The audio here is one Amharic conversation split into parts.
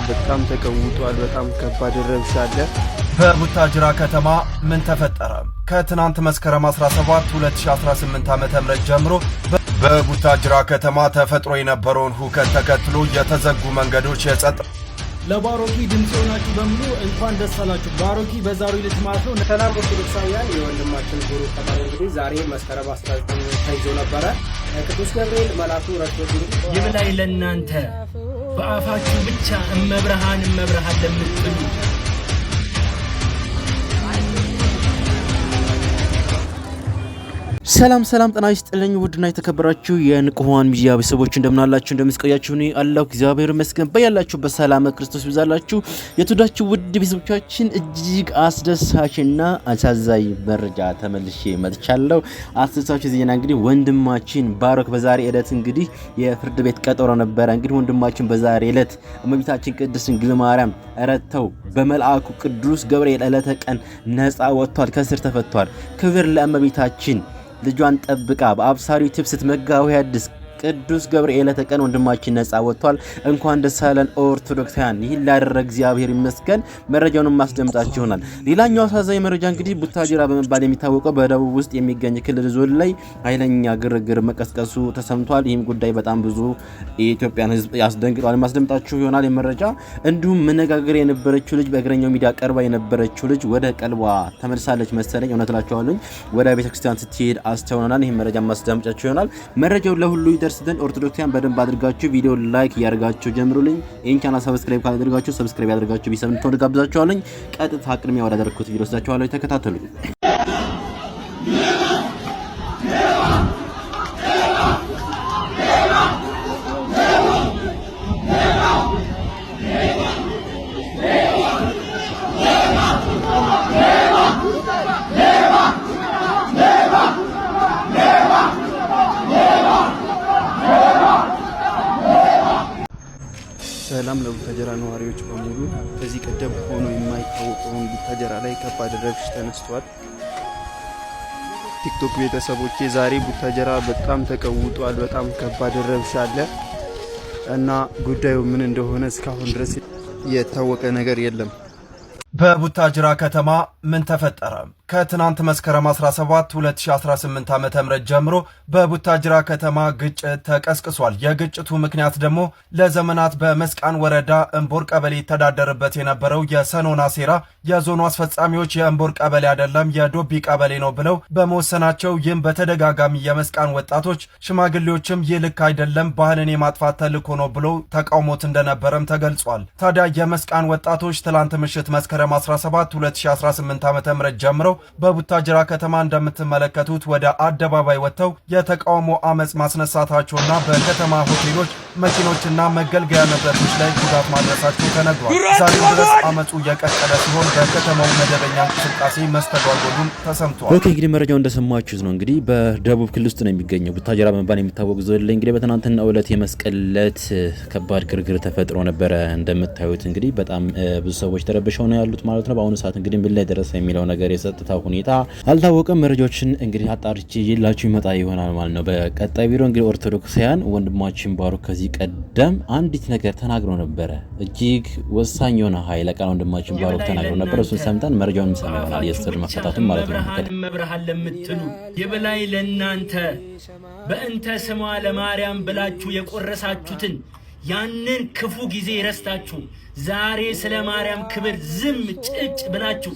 በጣም ተቀውጧል። በጣም ከባድ ረብሻ አለ። በቡታጅራ ከተማ ምን ተፈጠረ? ከትናንት መስከረም 17 2018 ዓ.ም ጀምሮ በቡታጅራ ከተማ ተፈጥሮ የነበረውን ሁከት ተከትሎ የተዘጉ መንገዶች የጸጥ ለባሮኪ ድምጽ ሆናችሁ በሙሉ እንኳን ደስ አላችሁ። ባሮኪ በዛሬው ዕለት ማለት ነው ሰላም ኦርቶዶክሳውያን የወንድማችን ጉሩ ተባለ እንግዲህ ዛሬ መስከረም 19 ተይዞ ነበረ። ቅዱስ ገብርኤል መልአኩ ረድቶት ይብላኝ ለእናንተ በአፋችሁ ብቻ እመብርሃን ለምትሉ ሰላም ጤና ይስጥልኝ። ውድና የተከበራችሁ የንቁሆን ሚዲያ ቤተሰቦች እንደምናላችሁ እንደምስቆያችሁ እኔ አላሁ እግዚአብሔር ይመስገን። በያላችሁ በሰላም ክርስቶስ ይብዛላችሁ። የተወዳችሁ ውድ ቤተሰቦቻችን እጅግ አስደሳችና አሳዛኝ መረጃ ተመልሼ መጥቻለሁ። አስደሳች ዜና እንግዲህ ወንድማችን ባሮክ በዛሬ ዕለት እንግዲህ የፍርድ ቤት ቀጠሮ ነበረ። እንግዲህ ወንድማችን በዛሬ ዕለት እመቤታችን ቅድስት ድንግል ማርያም ረድተው በመልአኩ ቅዱስ ገብርኤል ዕለተ ቀን ነፃ ወጥቷል፣ ከስር ተፈቷል። ክብር ለእመቤታችን ልጇን ጠብቃ በአብሳሪው ትብስት መጋቢ ሐዲስ ቅዱስ ገብርኤል ተቀን ወንድማችን ነፃ ወጥቷል። እንኳን ደስ አለን ኦርቶዶክሳውያን። ይህን ላደረገ እግዚአብሔር ይመስገን። መረጃውን ማስደምጣችሁ ይሆናል። ሌላኛው አሳዛኝ መረጃ እንግዲህ ቡታጅራ በመባል የሚታወቀው በደቡብ ውስጥ የሚገኝ ክልል ዞን ላይ ኃይለኛ ግርግር መቀስቀሱ ተሰምቷል። ይህም ጉዳይ በጣም ብዙ የኢትዮጵያን ሕዝብ ያስደንግጧል። ማስደምጣችሁ ይሆናል የመረጃ እንዲሁም መነጋገር የነበረችው ልጅ በእግረኛው ሚዲያ ቀርባ የነበረችው ልጅ ወደ ቀልቧ ተመልሳለች መሰለኝ። እውነት እላችኋለሁ ወደ ቤተክርስቲያን ስትሄድ አስተውለናል። ይህን መረጃ ማስደምጣችሁ ይሆናል። መረጃው ለሁሉ ደርሰን ኦርቶዶክሳውያን በደንብ አድርጋችሁ ቪዲዮ ላይክ ያርጋችሁ ጀምሩልኝ። ይህን ቻናል ሰብስክራይብ ካላደረጋችሁ ሰብስክራይብ ያደርጋችሁ ቢሰምቶ ጋብዛችኋለሁ። ቀጥታ ቅድሚያ ወዳደረኩት ቪዲዮ ወስዳችኋለሁ። ተከታተሉ። ሰላም ለቡታጀራ ነዋሪዎች በሙሉ። ከዚህ ቀደም ሆኖ የማይታወቀውን ቡታጀራ ላይ ከባድ ረብሽ ተነስቷል። ቲክቶክ ቤተሰቦቼ ዛሬ ቡታጀራ በጣም ተቀውጧል። በጣም ከባድ ረብሻ አለ እና ጉዳዩ ምን እንደሆነ እስካሁን ድረስ የታወቀ ነገር የለም። በቡታጅራ ከተማ ምን ተፈጠረ? ከትናንት መስከረም 17 2018 ዓ.ም ጀምሮ በቡታጅራ ከተማ ግጭት ተቀስቅሷል። የግጭቱ ምክንያት ደግሞ ለዘመናት በመስቃን ወረዳ እንቦር ቀበሌ ተዳደረበት የነበረው የሰኖና ሴራ የዞኑ አስፈጻሚዎች የእንቦር ቀበሌ አይደለም የዶቢ ቀበሌ ነው ብለው በመወሰናቸው ይህም በተደጋጋሚ የመስቃን ወጣቶች ሽማግሌዎችም ይህ ልክ አይደለም ባህልን የማጥፋት ተልዕኮ ነው ብለው ተቃውሞት እንደነበረም ተገልጿል። ታዲያ የመስቃን ወጣቶች ትላንት ምሽት መስከረም 17 2018 ዓ.ም ጀምሮ በቡታጅራ ከተማ እንደምትመለከቱት ወደ አደባባይ ወጥተው የተቃውሞ አመጽ ማስነሳታቸውና በከተማ ሆቴሎች፣ መኪኖችና መገልገያ ንብረቶች ላይ ጉዳት ማድረሳቸው ተነግሯል። ዛሬ ድረስ አመጹ የቀጠለ ሲሆን በከተማው መደበኛ እንቅስቃሴ መስተጓጎሉን ተሰምቷል። ኦኬ እንግዲህ መረጃው እንደሰማችሁት ነው። እንግዲህ በደቡብ ክልል ውስጥ ነው የሚገኘው ቡታጅራ በመባል የሚታወቅ ዞን ላይ እንግዲህ በትናንትናው ዕለት የመስቀል ዕለት ከባድ ግርግር ተፈጥሮ ነበረ። እንደምታዩት እንግዲህ በጣም ብዙ ሰዎች ተረብሸው ነው ያሉት ማለት ነው። በአሁኑ ሰዓት እንግዲህ ምን ላይ ደረሰ የሚለው ነገር የጸጥታ ሁኔታ አልታወቀም። መረጃዎችን እንግዲህ አጣርቼ ይላችሁ ይመጣ ይሆናል ማለት ነው በቀጣይ ቪዲዮ። እንግዲህ ኦርቶዶክሳውያን ወንድማችን ባሮክ ከዚህ ቀደም አንዲት ነገር ተናግሮ ነበረ። እጅግ ወሳኝ የሆነ ኃይለ ቃል ወንድማችን ባሮክ ተናግሮ ነበር። እሱን ሰምተን መረጃውን እንሰማ ይሆናል። የስር መፈታቱን ማለት ነው። መብርሃን ለምትሉ ይብላኝ ለእናንተ በእንተ ስሟ ለማርያም ብላችሁ የቆረሳችሁትን ያንን ክፉ ጊዜ ረስታችሁ ዛሬ ስለ ማርያም ክብር ዝም ጭጭ ብላችሁ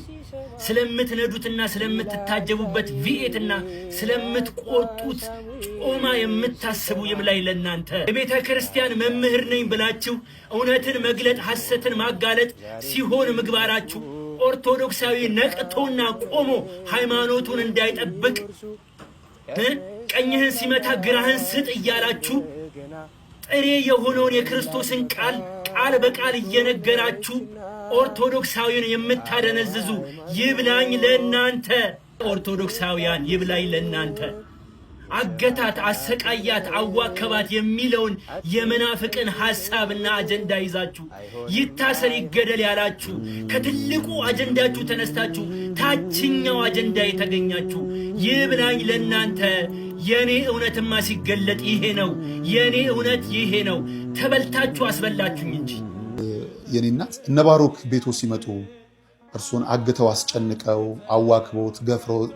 ስለምትነዱትና ስለምትታጀቡበት ቪኤትና ስለምትቆጡት ጮማ የምታስቡ ይብላኝ ለእናንተ። የቤተ ክርስቲያን መምህር ነኝ ብላችሁ እውነትን መግለጥ ሐሰትን ማጋለጥ ሲሆን ምግባራችሁ ኦርቶዶክሳዊ ነቅቶና ቆሞ ሃይማኖቱን እንዳይጠብቅ ቀኝህን ሲመታ ግራህን ስጥ እያላችሁ ጥሬ የሆነውን የክርስቶስን ቃል በቃል እየነገራችሁ ኦርቶዶክሳውያን የምታደነዝዙ ይብላኝ ለእናንተ። ኦርቶዶክሳውያን ይብላኝ ለእናንተ። አገታት፣ አሰቃያት፣ አዋከባት የሚለውን የመናፍቅን ሐሳብና አጀንዳ ይዛችሁ ይታሰር ይገደል ያላችሁ ከትልቁ አጀንዳችሁ ተነስታችሁ ታችኛው አጀንዳ የተገኛችሁ ይብላኝ ለእናንተ። የኔ እውነትማ ሲገለጥ ይሄ ነው። የኔ እውነት ይሄ ነው። ተበልታችሁ አስበላችሁኝ እንጂ የኔ እናት እነ ባሮክ ቤቶ ሲመጡ እርሱን አግተው አስጨንቀው አዋክበውት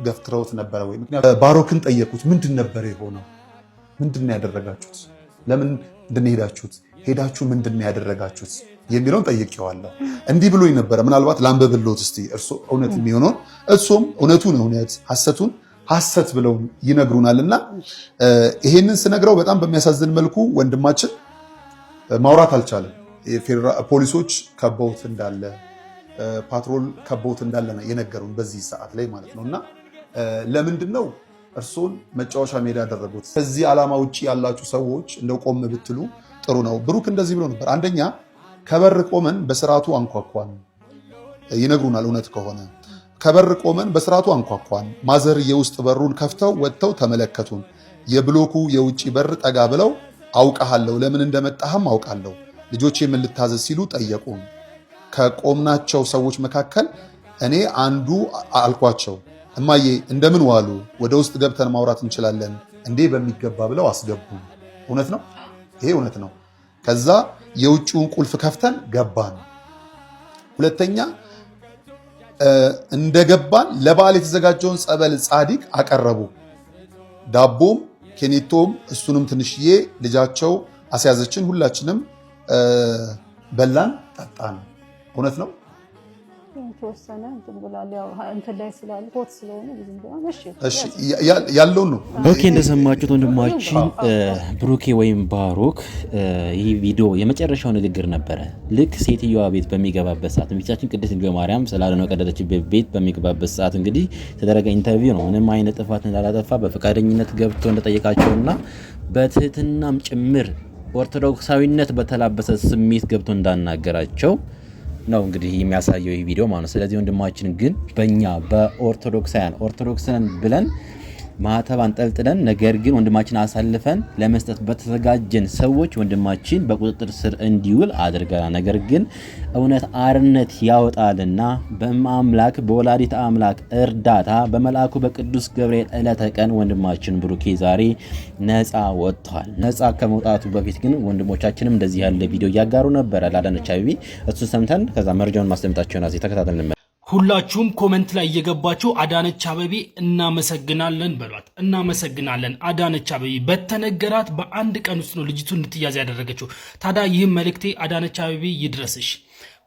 ገፍትረውት ነበረ ወይ? ምክንያቱም ባሮክን ጠየቁት። ምንድን ነበር የሆነው? ምንድን ያደረጋችሁት? ለምን እንደሄዳችሁት ሄዳችሁ ምንድን ያደረጋችሁት የሚለውን ጠይቄዋለሁ። እንዲህ ብሎኝ ነበረ። ምናልባት ላንበብልዎት እስቲ እርሱ እውነት የሚሆነውን እሱም እውነቱን እውነት ሐሰቱን ሐሰት ብለው ይነግሩናልና ይሄንን ስነግረው በጣም በሚያሳዝን መልኩ ወንድማችን ማውራት አልቻለም። ፖሊሶች ከበውት እንዳለ ፓትሮል ከበውት እንዳለ ነው የነገሩን በዚህ ሰዓት ላይ ማለት ነውና ለምንድን ነው እርሱን መጫወቻ ሜዳ ያደረጉት? ከዚህ ዓላማ ውጪ ያላችሁ ሰዎች እንደው ቆም ብትሉ ጥሩ ነው። ብሩክ እንደዚህ ብሎ ነበር። አንደኛ ከበር ቆመን በስርዓቱ አንኳኳን ይነግሩናል። እውነት ከሆነ ከበር ቆመን በስርዓቱ አንኳኳን። ማዘር የውስጥ በሩን ከፍተው ወጥተው ተመለከቱን። የብሎኩ የውጪ በር ጠጋ ብለው አውቃለሁ፣ ለምን እንደመጣህም አውቃለሁ፣ ልጆቼ ምን ልታዘዝ ሲሉ ጠየቁን። ከቆምናቸው ሰዎች መካከል እኔ አንዱ አልኳቸው፣ እማዬ እንደምን ዋሉ? ወደ ውስጥ ገብተን ማውራት እንችላለን እንዴ? በሚገባ ብለው አስገቡ። እውነት ነው፣ ይሄ እውነት ነው። ከዛ የውጭውን ቁልፍ ከፍተን ገባን። ሁለተኛ እንደገባን ለበዓል የተዘጋጀውን ጸበል ጻዲቅ አቀረቡ። ዳቦም ኬኔቶም እሱንም ትንሽዬ ልጃቸው አስያዘችን። ሁላችንም በላን ጠጣን። እውነት ነው። ተወሰነ እንትን ብላል። ያው እንትን ላይ ስላለ ሆት ስለሆነ ብዙም ቢሆን እሺ ያለው ነው። ኦኬ እንደሰማችሁት ወንድማችን ብሩኬ ወይም ባሮክ ይህ ቪዲዮ የመጨረሻው ንግግር ነበረ። ልክ ሴትዮዋ ቤት በሚገባበት ሰዓት ሚስታችን ቅድስት ድንግል ማርያም ስላልነው ቀደደችበት ቤት በሚገባበት ሰዓት እንግዲህ ተደረገ ኢንተርቪው ነው። ምንም አይነት ጥፋት እንዳላጠፋ በፈቃደኝነት ገብቶ እንደጠየቃቸውና በትህትናም ጭምር ኦርቶዶክሳዊነት በተላበሰ ስሜት ገብቶ እንዳናገራቸው ነው እንግዲህ የሚያሳየው ይህ ቪዲዮ ማለት ነው። ስለዚህ ወንድማችን ግን በእኛ ኦርቶዶክሳውያን ብለን ማህተብ አንጠልጥለን ነገር ግን ወንድማችን አሳልፈን ለመስጠት በተዘጋጀን ሰዎች ወንድማችን በቁጥጥር ስር እንዲውል አድርገናል። ነገር ግን እውነት አርነት ያወጣልና በአምላክ በወላዲተ አምላክ እርዳታ በመልአኩ በቅዱስ ገብርኤል ዕለተ ቀን ወንድማችን ብሩኬ ዛሬ ነፃ ወጥቷል። ነፃ ከመውጣቱ በፊት ግን ወንድሞቻችንም እንደዚህ ያለ ቪዲዮ እያጋሩ ነበረ ለአዳነች አቤቤ። እሱን ሰምተን ከዛ መረጃውን ማስደምጣቸውን ተከታተልን። ሁላችሁም ኮመንት ላይ እየገባችሁ አዳነች አቤቤ እናመሰግናለን በሏት። እናመሰግናለን አዳነች አቤቤ በተነገራት በአንድ ቀን ውስጥ ነው ልጅቱ እንድትያዝ ያደረገችው። ታዲያ ይህም መልእክቴ አዳነች አቤቤ ይድረስሽ።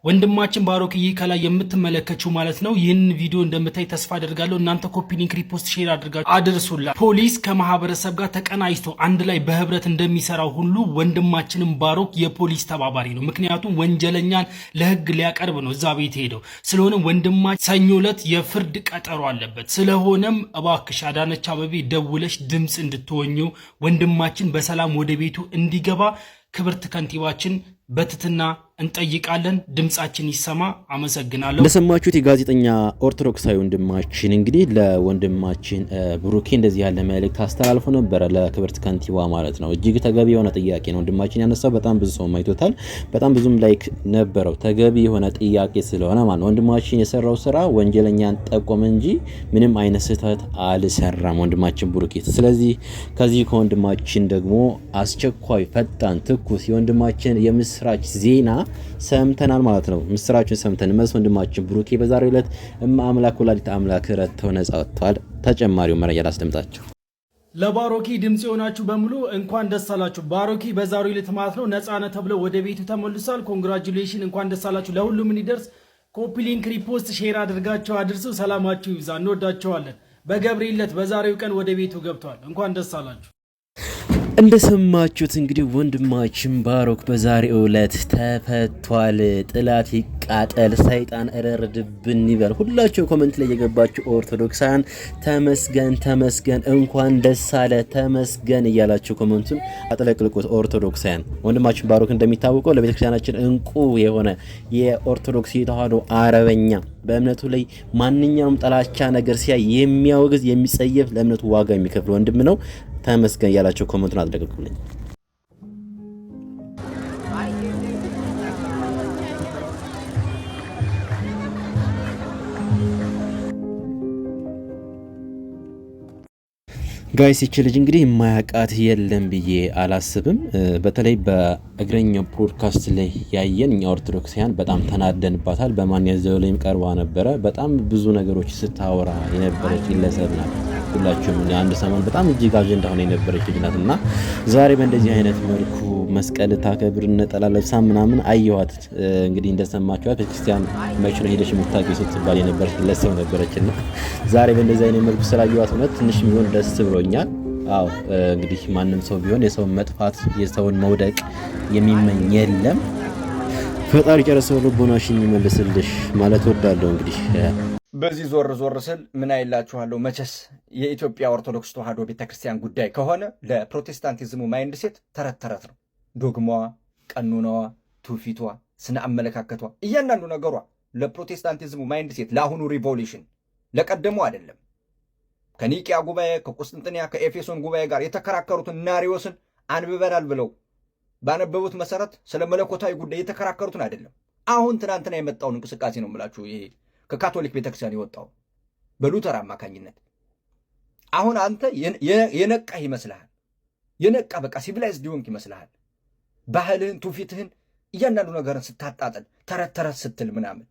ወንድማችን ባሮክ ይህ ከላይ የምትመለከችው ማለት ነው። ይህን ቪዲዮ እንደምታይ ተስፋ አደርጋለሁ። እናንተ ኮፒ ሊንክ ሪፖስት ሼር አድርጋችሁ አድርሱላ። ፖሊስ ከማህበረሰብ ጋር ተቀናጅቶ አንድ ላይ በህብረት እንደሚሰራው ሁሉ ወንድማችንም ባሮክ የፖሊስ ተባባሪ ነው። ምክንያቱም ወንጀለኛን ለህግ ሊያቀርብ ነው እዛ ቤት ሄደው። ስለሆነም ወንድማችን ሰኞ ዕለት የፍርድ ቀጠሮ አለበት። ስለሆነም እባክሽ አዳነች አቤቤ ደውለሽ ድምፅ እንድትሆኙ ወንድማችን በሰላም ወደ ቤቱ እንዲገባ ክብርት ከንቲባችን በትትና እንጠይቃለን። ድምጻችን ይሰማ። አመሰግናለሁ። እንደሰማችሁት የጋዜጠኛ ኦርቶዶክሳዊ ወንድማችን እንግዲህ ለወንድማችን ብሩኬ እንደዚህ ያለ መልእክት አስተላልፎ ነበረ ለክብርት ከንቲባ ማለት ነው። እጅግ ተገቢ የሆነ ጥያቄ ነው ወንድማችን ያነሳው። በጣም ብዙ ሰው አይቶታል። በጣም ብዙም ላይክ ነበረው። ተገቢ የሆነ ጥያቄ ስለሆነ ማለት ነው። ወንድማችን የሰራው ስራ ወንጀለኛን ጠቆመ እንጂ ምንም አይነት ስህተት አልሰራም ወንድማችን ብሩኬ። ስለዚህ ከዚህ ከወንድማችን ደግሞ አስቸኳይ ፈጣን ትኩስ የወንድማችን የምስራች ዜና ሰምተናል ማለት ነው። ምስራችን ሰምተን መልስ ወንድማችን ብሩኬ በዛሬው ዕለት አምላክ ወላዲተ አምላክ ረድተው ነፃ ወጥቷል። ተጨማሪው መረጃ ላስደምጣችሁ። ለባሮኪ ድምጽ የሆናችሁ በሙሉ እንኳን ደስ አላችሁ። ባሮኪ በዛሬው ዕለት ማለት ነው ነፃነት ተብሎ ወደ ቤቱ ተመልሷል። ኮንግራቹሌሽን፣ እንኳን ደስ አላችሁ። ለሁሉም እንዲደርስ ኮፒ ሊንክ ሪፖስት ሼር አድርጋችሁ አድርሱ። ሰላማችሁ ይብዛ። እንወዳችኋለን። በገብርኤል ዕለት በዛሬው ቀን ወደ ቤቱ ገብቷል። እንኳን ደስ አላችሁ። እንደሰማችሁት እንግዲህ ወንድማችን ባሮክ በዛሬው ዕለት ተፈቷል። ጥላት ይቃጠል፣ ሰይጣን እረርድብን ይበል። ሁላችሁ ኮሜንት ላይ የገባችሁ ኦርቶዶክሳን ተመስገን ተመስገን፣ እንኳን ደስ አለ ተመስገን እያላችሁ ኮሜንቱን አጥለቅልቁት። ኦርቶዶክሳን ወንድማችን ባሮክ እንደሚታወቀው ለቤተክርስቲያናችን እንቁ የሆነ የኦርቶዶክስ የተዋህዶ አረበኛ በእምነቱ ላይ ማንኛውም ጠላቻ ነገር ሲያይ የሚያወግዝ የሚጸየፍ ለእምነቱ ዋጋ የሚከፍል ወንድም ነው። ተመስገን ያላችሁ ኮሜንቱን አድርጉልኝ። ጋይስ ይች ልጅ እንግዲህ የማያውቃት የለም ብዬ አላስብም። በተለይ በእግረኛው ፖድካስት ላይ ያየን እኛ ኦርቶዶክሳውያን በጣም ተናደንባታል። በማን ያዘው ላይም ቀርባ ነበረ። በጣም ብዙ ነገሮች ስታወራ የነበረች ግለሰብ ናት። ሁላችሁም አንድ ሰሞን በጣም እጅግ አጀንዳ ሆነ የነበረች ልጅ ናት እና ዛሬ በእንደዚህ አይነት መልኩ መስቀል ታከብር ነጠላ ለብሳ ምናምን አየዋት። እንግዲህ እንደሰማችኋት ቤተክርስቲያን መቼ ነው ሄደሽ የምታውቂው ስትባል የነበረች ግለሰብ ነበረችና ዛሬ በእንደዚህ አይነት መልኩ ስላየዋት እውነት ትንሽ ቢሆን ደስ ብሎኛል። አዎ እንግዲህ ማንም ሰው ቢሆን የሰውን መጥፋት የሰውን መውደቅ የሚመኝ የለም። ፈጣሪ ጨረሰው ልቦናሽን ይመልስልሽ ማለት ወዳለሁ። እንግዲህ በዚህ ዞር ዞር ስል ምን አይላችኋለሁ፣ መቼስ የኢትዮጵያ ኦርቶዶክስ ተዋሕዶ ቤተክርስቲያን ጉዳይ ከሆነ ለፕሮቴስታንቲዝሙ ማይንድ ሴት ተረት ተረት ነው። ዶግማዋ፣ ቀኑናዋ፣ ትውፊቷ፣ ስነ አመለካከቷ፣ እያንዳንዱ ነገሯ ለፕሮቴስታንቲዝሙ ማይንድ ሴት ለአሁኑ ሪቮሉሽን ለቀደሙ አይደለም። ከኒቂያ ጉባኤ፣ ከቁስጥንጥንያ፣ ከኤፌሶን ጉባኤ ጋር የተከራከሩትን ናሪዎስን አንብበናል ብለው ባነበቡት መሰረት ስለ መለኮታዊ ጉዳይ የተከራከሩትን አይደለም። አሁን ትናንትና የመጣውን እንቅስቃሴ ነው የምላችሁ። ይሄ ከካቶሊክ ቤተክርስቲያን የወጣው በሉተር አማካኝነት አሁን አንተ የነቃህ ይመስልሃል። የነቃ በቃ ሲቪላይዝድ ሆንክ ይመስልሃል። ባህልህን፣ ትውፊትህን፣ እያንዳንዱ ነገርን ስታጣጥል ተረት ተረት ስትል ምናምን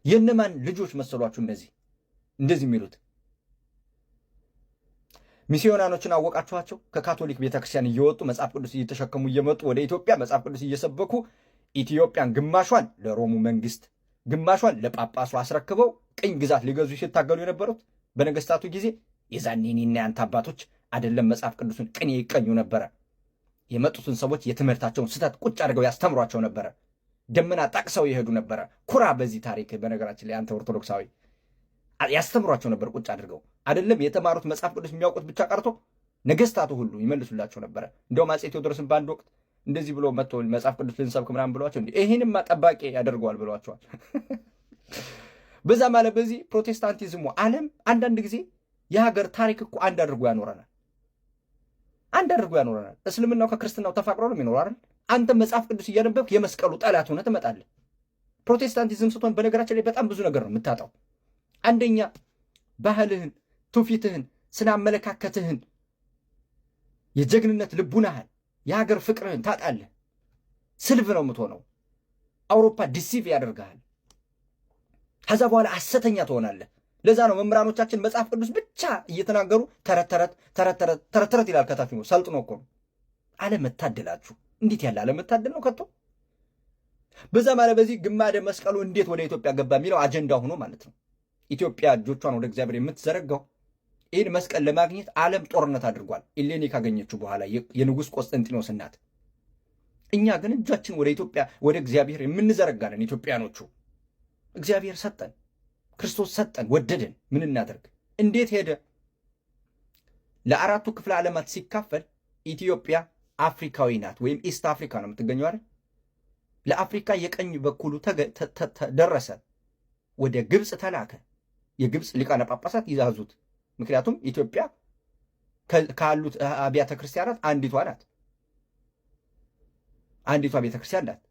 የነማን ልጆች መሰሏችሁ እንደዚህ የሚሉት? ሚስዮናኖችን አወቃችኋቸው? ከካቶሊክ ቤተክርስቲያን እየወጡ መጽሐፍ ቅዱስ እየተሸከሙ እየመጡ ወደ ኢትዮጵያ መጽሐፍ ቅዱስ እየሰበኩ ኢትዮጵያን ግማሿን ለሮሙ መንግስት ግማሿን ለጳጳሱ አስረክበው ቅኝ ግዛት ሊገዙ ሲታገሉ የነበሩት በነገስታቱ ጊዜ የዛኔ እኔና ያንተ አባቶች አይደለም መጽሐፍ ቅዱስን ቅኔ ይቀኙ ነበረ። የመጡትን ሰዎች የትምህርታቸውን ስህተት ቁጭ አድርገው ያስተምሯቸው ነበረ። ደመና ጠቅሰው ይሄዱ ነበረ። ኩራ በዚህ ታሪክ። በነገራችን ላይ አንተ ኦርቶዶክሳዊ ያስተምሯቸው ነበር ቁጭ አድርገው። አይደለም የተማሩት መጽሐፍ ቅዱስ የሚያውቁት ብቻ ቀርቶ ነገስታቱ ሁሉ ይመልሱላቸው ነበረ። እንደውም አፄ ቴዎድሮስን በአንድ ወቅት እንደዚህ ብሎ መጥቶ መጽሐፍ ቅዱስ ልንሰብክ ምናምን ብሏቸው ይህንማ ጠባቂ ያደርገዋል ብሏቸዋል። በዛ ማለት በዚህ ፕሮቴስታንቲዝሙ ዓለም አንዳንድ ጊዜ የሀገር ታሪክ እኮ አንድ አድርጎ ያኖረናል። እስልምናው ከክርስትናው ተፋቅሮ ነው የሚኖረው አይደል? አንተ መጽሐፍ ቅዱስ እያነበብክ የመስቀሉ ጠላት ሆነህ ትመጣለህ። ፕሮቴስታንቲዝም ስትሆን በነገራችን ላይ በጣም ብዙ ነገር ነው የምታጣው። አንደኛ ባህልህን፣ ትውፊትህን፣ ስነ አመለካከትህን፣ የጀግንነት ልቡናህን፣ የሀገር ፍቅርህን ታጣለህ። ስልብ ነው የምትሆነው። አውሮፓ ዲሲቭ ያደርግሃል። ከዛ በኋላ ሐሰተኛ ትሆናለህ። ለዛ ነው መምህራኖቻችን መጽሐፍ ቅዱስ ብቻ እየተናገሩ ተረት ይላል። ከታች ነው ሰልጥኖ እኮ ነው። አለመታደላችሁ! እንዴት ያለ አለመታደል ነው ከቶ። በዛ ማለት በዚህ ግማደ መስቀሉ እንዴት ወደ ኢትዮጵያ ገባ የሚለው አጀንዳ ሆኖ ማለት ነው። ኢትዮጵያ እጆቿን ወደ እግዚአብሔር የምትዘረጋው ይህን መስቀል ለማግኘት ዓለም ጦርነት አድርጓል። ኢሌኒ ካገኘችው በኋላ የንጉሥ ቆስጠንጢኖስ እናት። እኛ ግን እጃችን ወደ ኢትዮጵያ ወደ እግዚአብሔር የምንዘረጋለን ኢትዮጵያኖቹ። እግዚአብሔር ሰጠን፣ ክርስቶስ ሰጠን፣ ወደደን። ምን እናደርግ? እንዴት ሄደ? ለአራቱ ክፍለ ዓለማት ሲካፈል ኢትዮጵያ አፍሪካዊ ናት፣ ወይም ኢስት አፍሪካ ነው የምትገኘው አይደል? ለአፍሪካ የቀኝ በኩሉ ደረሰ፣ ወደ ግብፅ ተላከ። የግብፅ ሊቃነ ጳጳሳት ይዛዙት። ምክንያቱም ኢትዮጵያ ካሉት አብያተ ክርስቲያናት አንዲቷ ናት፣ አንዲቷ ቤተክርስቲያን ናት።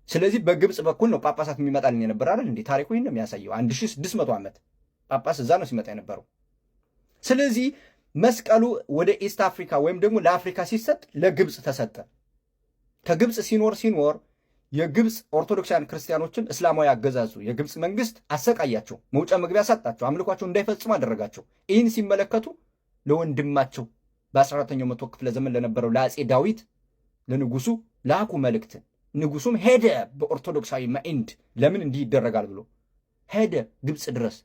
ስለዚህ በግብፅ በኩል ነው ጳጳሳት የሚመጣልን የነበር አይደል እንዴ? ታሪኩ ይህን ነው የሚያሳየው። 1600 ዓመት ጳጳስ እዛ ነው ሲመጣ የነበረው። ስለዚህ መስቀሉ ወደ ኢስት አፍሪካ ወይም ደግሞ ለአፍሪካ ሲሰጥ ለግብፅ ተሰጠ። ከግብፅ ሲኖር የግብፅ ኦርቶዶክሳውያን ክርስቲያኖችን እስላማዊ አገዛዙ የግብፅ መንግስት አሰቃያቸው፣ መውጫ መግቢያ ሰጣቸው፣ አምልኳቸው እንዳይፈጽሙ አደረጋቸው። ይህን ሲመለከቱ ለወንድማቸው በ14ኛው መቶ ክፍለ ዘመን ለነበረው ለአፄ ዳዊት ለንጉሱ ላኩ መልእክትን። ንጉሱም ሄደ በኦርቶዶክሳዊ ማኢንድ ለምን እንዲህ ይደረጋል ብሎ ሄደ ግብፅ ድረስ።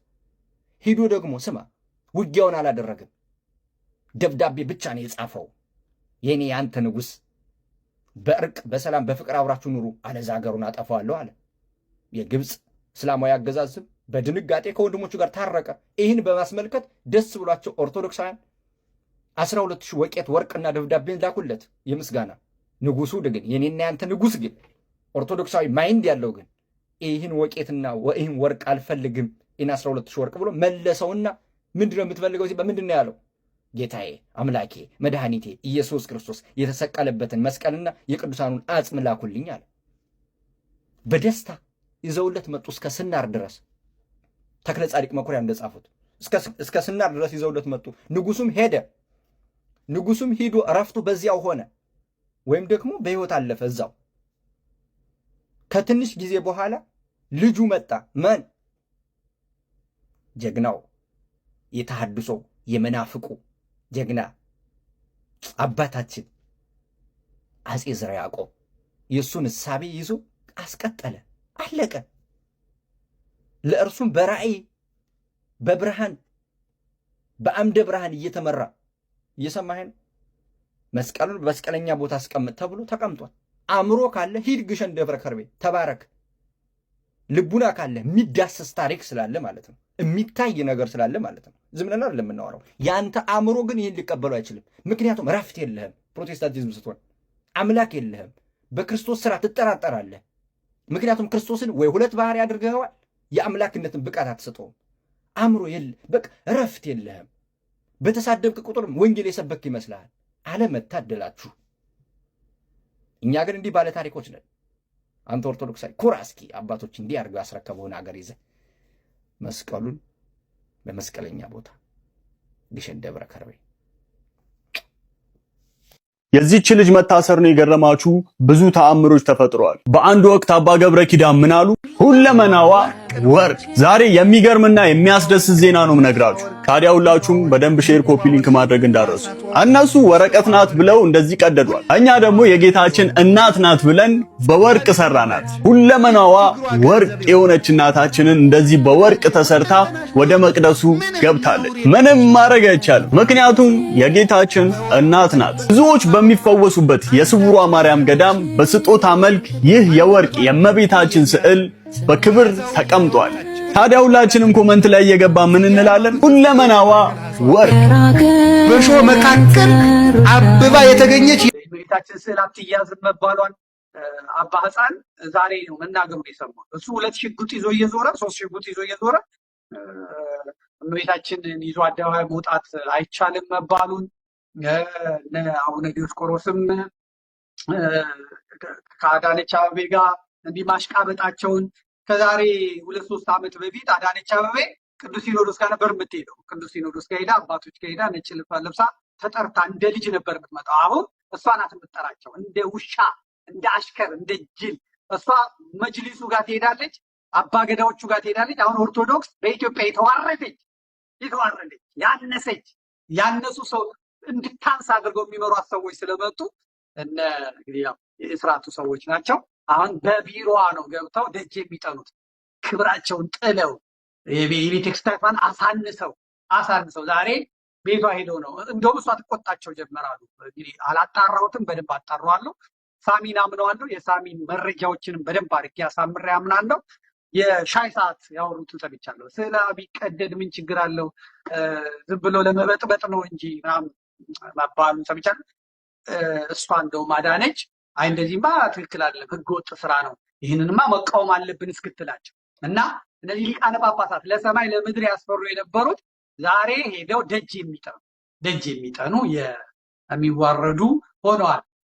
ሂዶ ደግሞ ስማ ውጊያውን አላደረግም፣ ደብዳቤ ብቻ ነው የጻፈው። የኔ ያንተ ንጉስ በእርቅ በሰላም በፍቅር አብራችሁ ኑሩ፣ አለዛ ሀገሩን አጠፋዋለሁ አለ። የግብፅ እስላማዊ አገዛዝም በድንጋጤ ከወንድሞቹ ጋር ታረቀ። ይህን በማስመልከት ደስ ብሏቸው ኦርቶዶክሳውያን 12,000 ወቄት ወርቅና ደብዳቤን ላኩለት የምስጋና። ንጉሱ ግን የኔና ያንተ ንጉስ ግን ኦርቶዶክሳዊ ማይንድ ያለው ግን ይህን ወቄትና ይህን ወርቅ አልፈልግም፣ ይህን 12,000 ወርቅ ብሎ መለሰውና ምንድነው የምትፈልገው ሲባል ምንድነው ያለው? ጌታዬ አምላኬ መድኃኒቴ ኢየሱስ ክርስቶስ የተሰቀለበትን መስቀልና የቅዱሳኑን አጽም ላኩልኝ አለ። በደስታ ይዘውለት መጡ እስከ ስናር ድረስ። ተክለ ጻድቅ መኩሪያ እንደጻፉት እስከ ስናር ድረስ ይዘውለት መጡ። ንጉሱም ሄደ። ንጉሱም ሂዶ እረፍቱ በዚያው ሆነ፣ ወይም ደግሞ በህይወት አለፈ እዛው። ከትንሽ ጊዜ በኋላ ልጁ መጣ። ማን? ጀግናው የተሐድሶ የመናፍቁ ጀግና አባታችን አጼ ዘርዓ ያዕቆብ የእሱን እሳቤ ይዞ አስቀጠለ። አለቀ። ለእርሱም በራእይ በብርሃን በአምደ ብርሃን እየተመራ እየሰማህን መስቀሉን በመስቀለኛ ቦታ አስቀምጥ ተብሎ ተቀምጧል። አእምሮ ካለ ሂድ ግሸን ደብረ ከርቤ ተባረክ። ልቡና ካለ የሚዳሰስ ታሪክ ስላለ ማለት ነው፣ የሚታይ ነገር ስላለ ማለት ነው። ዝም ብለን አይደለም የምናወራው። ያንተ አእምሮ ግን ይህን ሊቀበሉ አይችልም። ምክንያቱም ረፍት የለህም። ፕሮቴስታንቲዝም ስትሆን አምላክ የለህም። በክርስቶስ ስራ ትጠራጠራለህ። ምክንያቱም ክርስቶስን ወይ ሁለት ባህሪ አድርገዋል፣ የአምላክነትን ብቃት አትሰጠውም። አእምሮ የለ፣ በቃ ረፍት የለህም። በተሳደብክ ቁጥርም ወንጌል የሰበክ ይመስልሃል። አለመታደላችሁ። እኛ ግን እንዲህ ባለ ታሪኮች ነን። አንተ ኦርቶዶክሳዊ ኩራ እስኪ። አባቶች እንዲህ አድርገው ያስረከበውን ሀገር ይዘህ መስቀሉን በመስቀለኛ ቦታ ግሸን ደብረ ከርቤ። የዚህች ልጅ መታሰር ነው የገረማችሁ? ብዙ ተአምሮች ተፈጥረዋል። በአንድ ወቅት አባ ገብረ ኪዳን ምን አሉ? ሁለመናዋ ወርቅ። ዛሬ የሚገርምና የሚያስደስት ዜና ነው የምነግራችሁ። ታዲያ ሁላችሁም በደንብ ሼር፣ ኮፒ ሊንክ ማድረግ እንዳረሱ። እነሱ ወረቀት ናት ብለው እንደዚህ ቀደዷል። እኛ ደግሞ የጌታችን እናት ናት ብለን በወርቅ ሰራናት። ሁለመናዋ ወርቅ የሆነች እናታችንን እንደዚህ በወርቅ ተሰርታ ወደ መቅደሱ ገብታለች። ምንም ማድረግ አይቻልም፣ ምክንያቱም የጌታችን እናት ናት። ብዙዎች በሚፈወሱበት የስውሯ ማርያም ገዳም በስጦታ መልክ ይህ የወርቅ የእመቤታችን ስዕል በክብር ተቀምጧል። ታዲያ ሁላችንም ኮመንት ላይ እየገባ ምን እንላለን? ሁለመናዋ ወርቅ። በሾህ መካከል አብባ የተገኘች የእመቤታችን ስዕል አትያዝም መባሏን አባ ሕፃን ዛሬ ነው መናገሩን የሰማው። እሱ 2 ሽጉጥ ይዞ እየዞረ 3 ሽጉጥ ይዞ እየዞረ እመቤታችንን ይዞ አደባባይ መውጣት አይቻልም መባሉን አቡነ ዲዮስቆሮስም ከአዳነች አቤቤ ጋር እንዲህ ማሽቃበጣቸውን ከዛሬ 2-3 ዓመት በፊት አዳነች አቤቤ ቅዱስ ሲኖዶስ ጋር ነበር የምትሄደው። ቅዱስ ሲኖዶስ ጋር ሄዳ አባቶች ጋር ሄዳ ነጭ ልብስ ለብሳ ተጠርታ እንደ ልጅ ነበር የምትመጣው። አሁን እሷ ናት የምትጠራቸው፣ እንደ ውሻ፣ እንደ አሽከር፣ እንደ ጅል። እሷ መጅሊሱ ጋር ትሄዳለች፣ አባ ገዳዎቹ ጋር ትሄዳለች። አሁን ኦርቶዶክስ በኢትዮጵያ የተዋረደች ያነሰች ያነሱ ሰው እንድታንስ አድርገው የሚመሯት ሰዎች ስለመጡ እነ እንግዲህ ያው የእስራቱ ሰዎች ናቸው። አሁን በቢሮዋ ነው ገብተው ደጅ የሚጠኑት፣ ክብራቸውን ጥለው የቤተክርስቲያኗን አሳንሰው ዛሬ ቤቷ ሄደው ነው። እንደውም እሷ ትቆጣቸው ጀመራሉ። እንግዲህ አላጣራሁትም፣ በደንብ አጣራዋለሁ። ሳሚን አምነዋለሁ። የሳሚን መረጃዎችንም በደንብ አድርጌ አሳምሬ አምናለሁ። የሻይ ሰዓት ያወሩትን ሰምቻለሁ። ስለ ቢቀደድ ምን ችግር አለው? ዝም ብሎ ለመበጥበጥ ነው እንጂ መባሉን ሰምቻለሁ። እሷ እንደውም አዳነች አይ እንደዚህማ ትክክል አይደለም፣ ህገወጥ ስራ ነው፣ ይህንንማ መቃወም አለብን እስክትላቸው እና እነዚህ ሊቃነ ጳጳሳት ለሰማይ ለምድር ያስፈሩ የነበሩት ዛሬ ሄደው ደጅ የሚጠኑ የሚዋረዱ ሆነዋል።